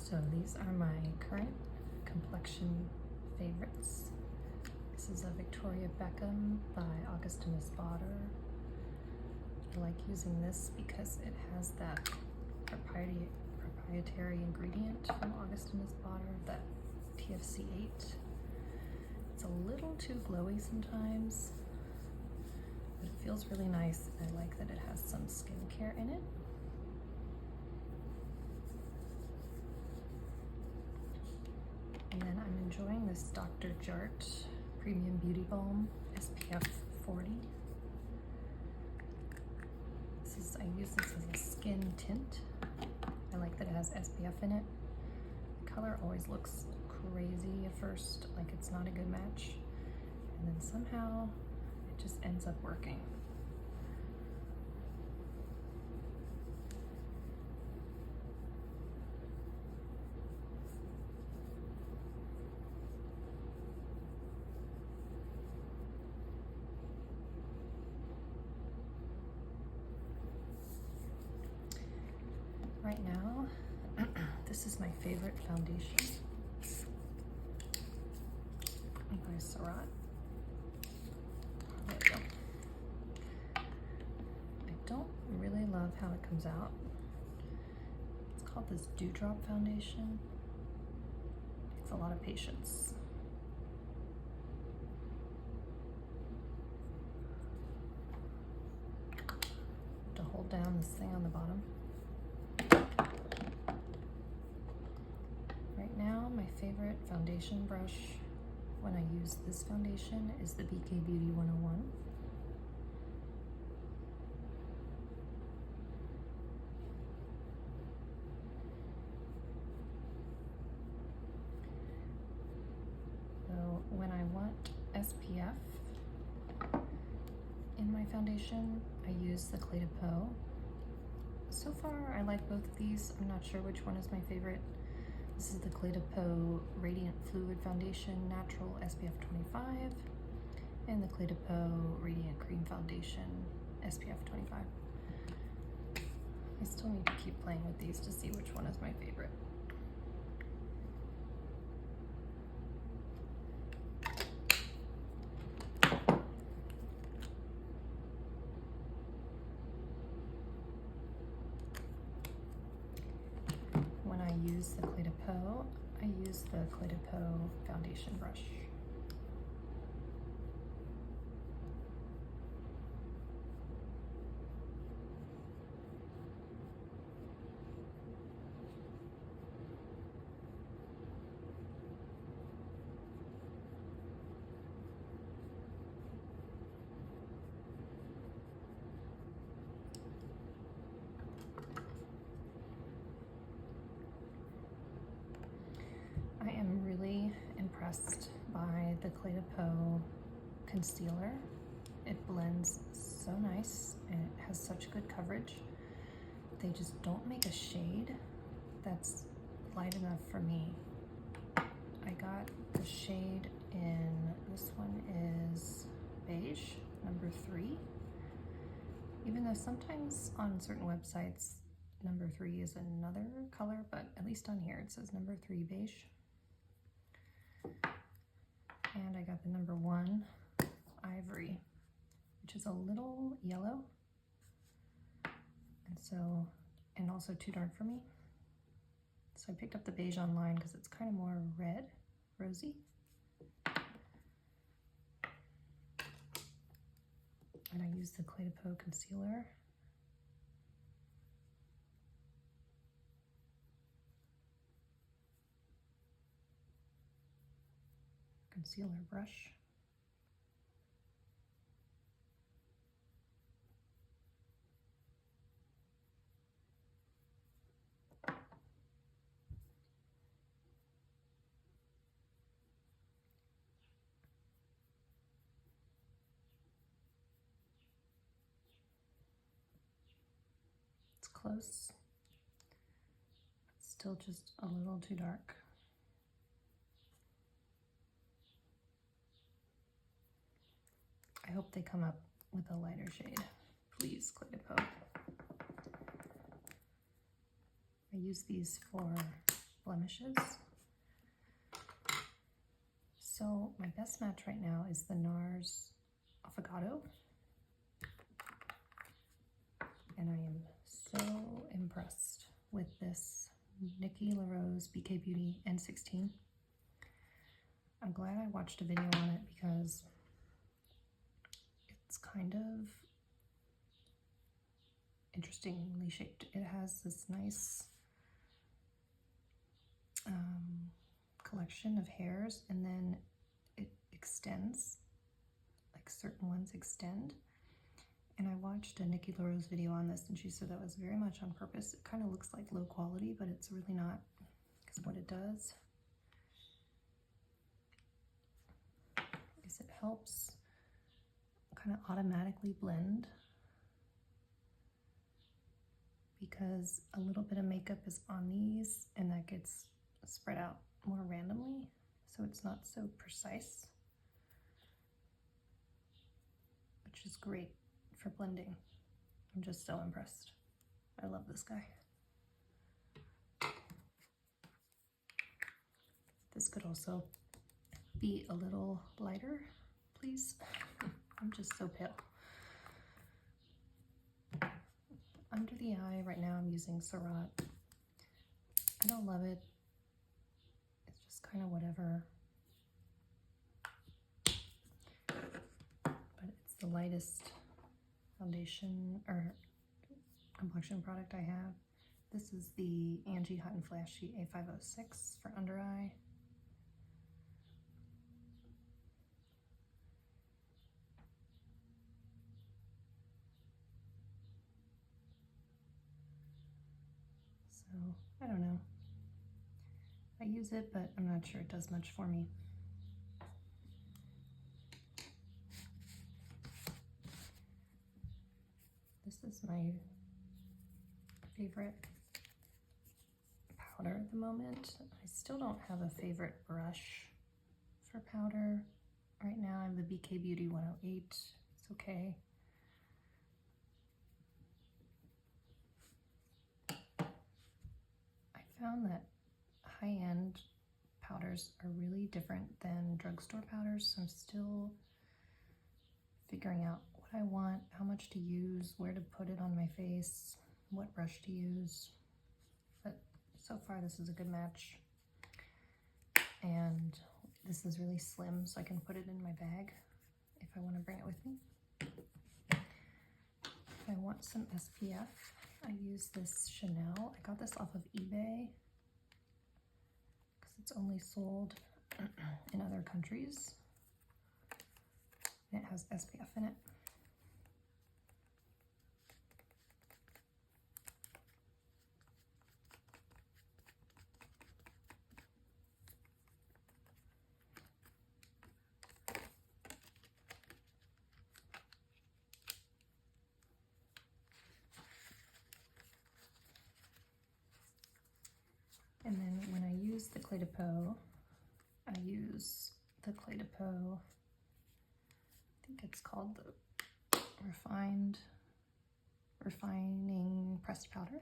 So these are my current Complexion favorites. This is a Victoria Beckham by Augustinus Bader. I like using this because it has that proprietary ingredient from Augustinus Bader, that TFC8. It's a little too glowy sometimes, but it feels really nice. I like that it has some skincare in it. And then I'm enjoying this Dr. Jart Premium Beauty Balm SPF 40. I use this as a skin tint. I like that it has SPF in it. The color always looks crazy at first, like it's not a good match. And then somehow it just ends up working. Right now, this is my favorite foundation by Surat. There we go. I don't really love how it comes out. It's called this Dewdrop Foundation. It's a lot of patience. To hold down this thing on the bottom. Right now, my favorite foundation brush when I use this foundation is the BK Beauty 101. So when I want SPF in my foundation, I use the Clé de Peau. So far, I like both of these. I'm not sure which one is my favorite. This is the Clé de Peau Radiant Fluid Foundation Natural SPF 25 and the Clé de Peau Radiant Cream Foundation SPF 25. I still need to keep playing with these to see which one is my favorite. When I use the Clé de Peau, I use the Clé de Peau foundation brush. I am really impressed by the Clé de Peau concealer. It blends so nice and it has such good coverage. They just don't make a shade that's light enough for me. I got the shade in, this one is beige, number 3. Even though sometimes on certain websites, number 3 is another color, but at least on here it says number 3 beige. And I got the number 1 ivory, which is a little yellow, and also too dark for me. So I picked up the beige online because it's kind of more red, rosy. And I use the Clé de Peau concealer. Concealer brush. It's close. It's still just a little too dark. I hope they come up with a lighter shade. Please, Clé de Peau. I use these for blemishes. So my best match right now is the NARS Affogato. And I am so impressed with this Nikki LaRose BK Beauty N16. I'm glad I watched a video on it because it's kind of interestingly shaped. It has this nice collection of hairs, and then it extends, like certain ones extend. And I watched a Nikki LaRose video on this, and she said that was very much on purpose. It kind of looks like low quality, but it's really not, because what it does is it helps kind of automatically blend, because a little bit of makeup is on these and that gets spread out more randomly, so it's not so precise, which is great for blending. I'm just so impressed. I love this guy. This could also be a little lighter, please. I'm just so pale. Under the eye right now I'm using Surratt. I don't love it. It's just kind of whatever. But it's the lightest foundation or complexion product I have. This is the Angie Hot and Flashy A506 for under eye. So, I don't know. I use it, but I'm not sure it does much for me. This is my favorite powder at the moment. I still don't have a favorite brush for powder. Right now I have the BK Beauty 108. It's okay. I found that high-end powders are really different than drugstore powders, so I'm still figuring out what I want, how much to use, where to put it on my face, what brush to use. But so far this is a good match. And this is really slim, so I can put it in my bag if I want to bring it with me. If I want some SPF, I use this Chanel. I got this off of eBay because it's only sold in other countries. And it has SPF in it. And then when I use the Clé de Peau, I use the Clé de Peau, I think it's called the Refining Pressed Powder.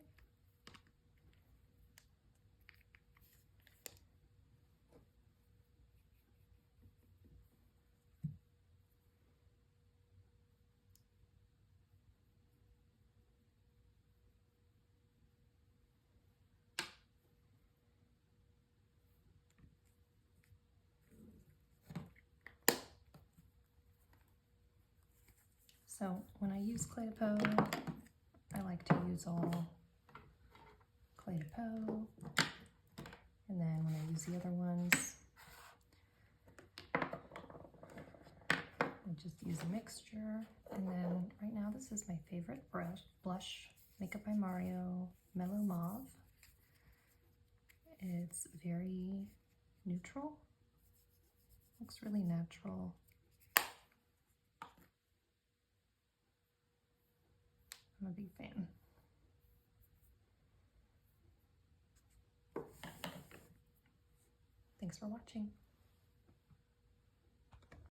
So when I use Clé de Peau, I like to use all Clé de Peau. And then when I use the other ones, I just use a mixture. And then right now this is my favorite blush, Makeup by Mario Mellow Mauve. It's very neutral, looks really natural. I'm a big fan. Thanks for watching.